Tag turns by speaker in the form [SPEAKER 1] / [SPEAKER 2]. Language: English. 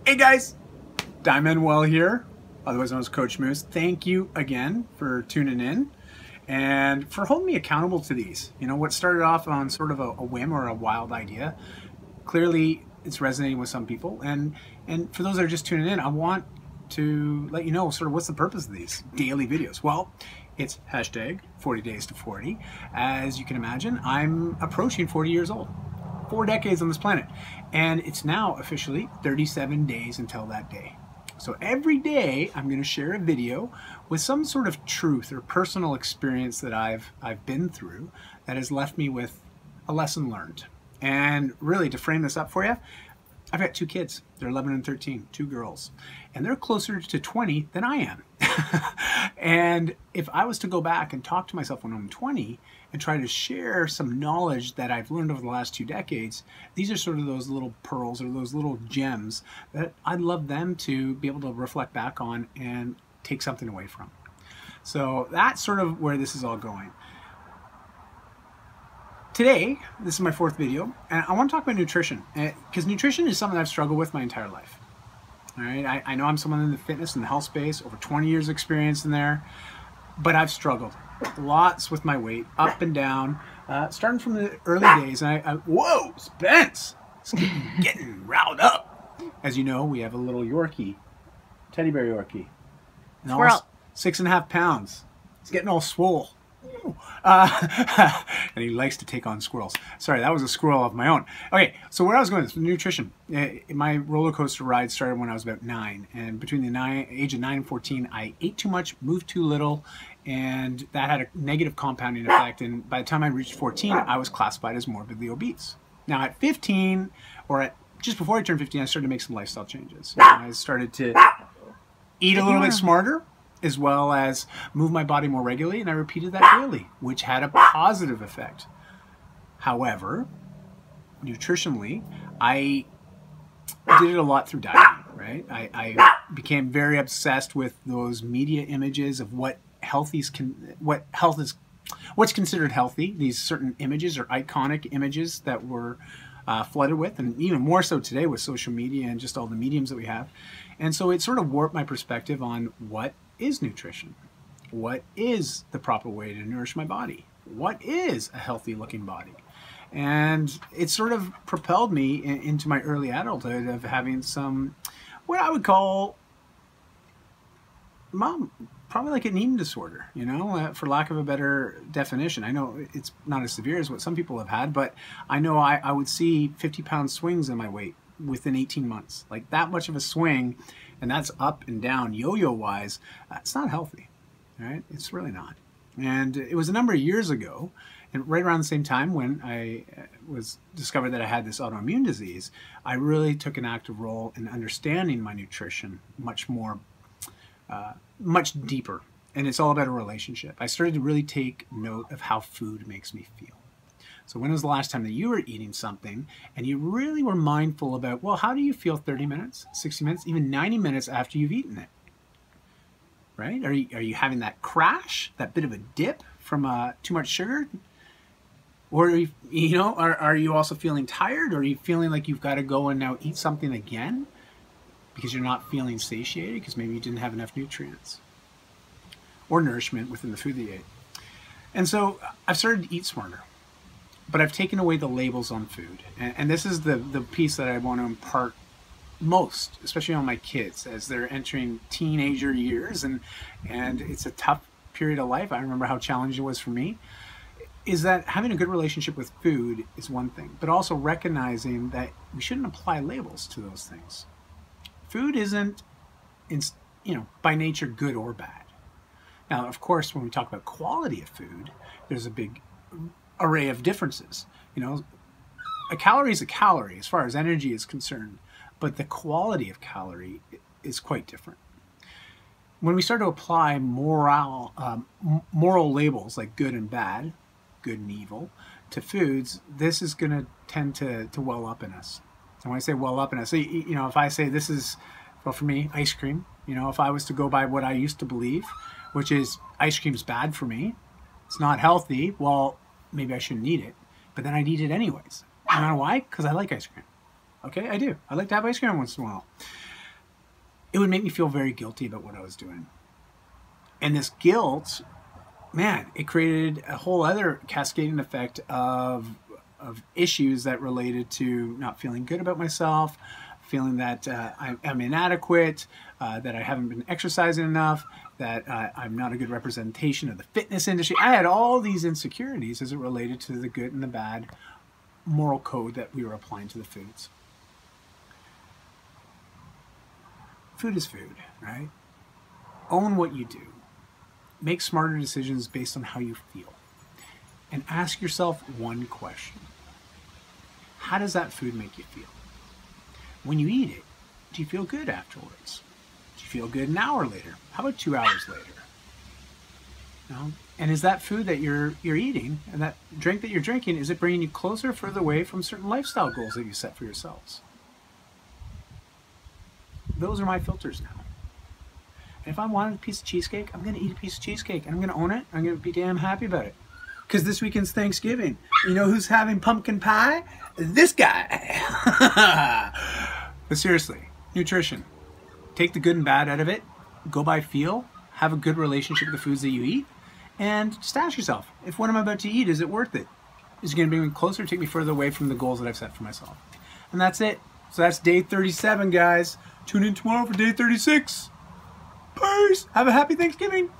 [SPEAKER 1] Hey guys, Manuel here, otherwise known as Coach Moose. Thank you again for tuning in and for holding me accountable to these. You know, what started off on sort of a whim or a wild idea, clearly it's resonating with some people. And for those that are just tuning in, I want to let you know sort of what's the purpose of these daily videos. Well, it's hashtag 40 days to 40. As you can imagine, I'm approaching 40 years old. 4 decades on this planet, and it's now officially 37 days until that day. So every day I'm going to share a video with some sort of truth or personal experience that I've been through that has left me with a lesson learned. And really, to frame this up for you, I've got 2 kids. They're 11 and 13, 2 girls, and they're closer to 20 than I am. And if I was to go back and talk to myself when I'm 20 and try to share some knowledge that I've learned over the last 2 decades, these are sort of those little pearls or those little gems that I'd love them to be able to reflect back on and take something away from. So that's sort of where this is all going. Today, this is my 4th video, and I want to talk about nutrition, because nutrition is something I've struggled with my entire life. All right, I know I'm someone in the fitness and the health space, over 20 years experience in there, but I've struggled lots with my weight, up and down, starting from the early days. And whoa, Spence, it's getting riled up. As you know, we have a little Yorkie, teddy bear Yorkie, and almost 6.5 pounds. It's getting all swole. And he likes to take on squirrels. Sorry, that was a squirrel of my own. Okay, so where I was going with nutrition. My roller coaster ride started when I was about 9, and between the age of 9 and 14, I ate too much, moved too little, and that had a negative compounding effect. And by the time I reached 14, I was classified as morbidly obese. Now at 15, or just before I turned 15, I started to make some lifestyle changes. I started to eat a little bit smarter, as well as move my body more regularly, and I repeated that daily, which had a positive effect. However, nutritionally, I did it a lot through dieting, right? I became very obsessed with those media images of what's considered healthy, these certain images or iconic images that we're flooded with, and even more so today with social media and just all the mediums that we have. And so it sort of warped my perspective on what is nutrition? What is the proper way to nourish my body? What is a healthy looking body? And it sort of propelled me into my early adulthood of having some, what I would call, probably like an eating disorder, you know, for lack of a better definition. I know it's not as severe as what some people have had, but I know I would see 50-pound swings in my weight within 18 months. Like that much of a swing, and that's up and down yo-yo wise. It's not healthy, right? It's really not. And it was a number of years ago, and right around the same time when I was discovered that I had this autoimmune disease, I really took an active role in understanding my nutrition much more, much deeper. And it's all about a relationship. I started to really take note of how food makes me feel. So when was the last time that you were eating something and you really were mindful about, well, how do you feel 30 minutes, 60 minutes, even 90 minutes after you've eaten it? Right? Are you having that crash, that bit of a dip from too much sugar? Or are you also feeling tired? Or are you feeling like you've got to go and now eat something again because you're not feeling satiated because maybe you didn't have enough nutrients or nourishment within the food that you ate? And so I've started to eat smarter. But I've taken away the labels on food. And this is the piece that I want to impart most, especially on my kids as they're entering teenager years. And it's a tough period of life. I remember how challenging it was for me. Is that having a good relationship with food is one thing, but also recognizing that we shouldn't apply labels to those things. Food isn't, by nature good or bad. Now, of course, when we talk about quality of food, there's a big array of differences. You know, a calorie is a calorie as far as energy is concerned, but the quality of calorie is quite different. When we start to apply moral labels like good and bad, good and evil, to foods, this is going to tend to well up in us. And when I say well up in us, you know, if I say this is, well, for me, ice cream, you know, if I was to go by what I used to believe, which is ice cream's bad for me, it's not healthy, well, maybe I shouldn't eat it, but then I'd eat it anyways. You know why? Because I like ice cream. Okay, I do. I like to have ice cream once in a while. it would make me feel very guilty about what I was doing. And this guilt, man, it created a whole other cascading effect of issues that related to not feeling good about myself, feeling that I'm inadequate, that I haven't been exercising enough, that I'm not a good representation of the fitness industry. I had all these insecurities as it related to the good and the bad moral code that we were applying to the foods. Food is food, right? Own what you do. Make smarter decisions based on how you feel. And ask yourself one question. How does that food make you feel? When you eat it, do you feel good afterwards? Do you feel good an hour later? How about 2 hours later? You know? And is that food that you're eating and that drink that you're drinking, is it bringing you closer or further away from certain lifestyle goals that you set for yourselves? Those are my filters now. And if I wanted a piece of cheesecake, I'm going to eat a piece of cheesecake. And I'm going to own it. I'm going to be damn happy about it. Because this weekend's Thanksgiving. You know who's having pumpkin pie? This guy. But seriously, nutrition. Take the good and bad out of it. Go by feel. Have a good relationship with the foods that you eat. And just ask yourself, if what I'm about to eat, is it worth it? Is it going to bring me closer or take me further away from the goals that I've set for myself? And that's it. So that's day 37, guys. Tune in tomorrow for day 36. Peace. Have a happy Thanksgiving.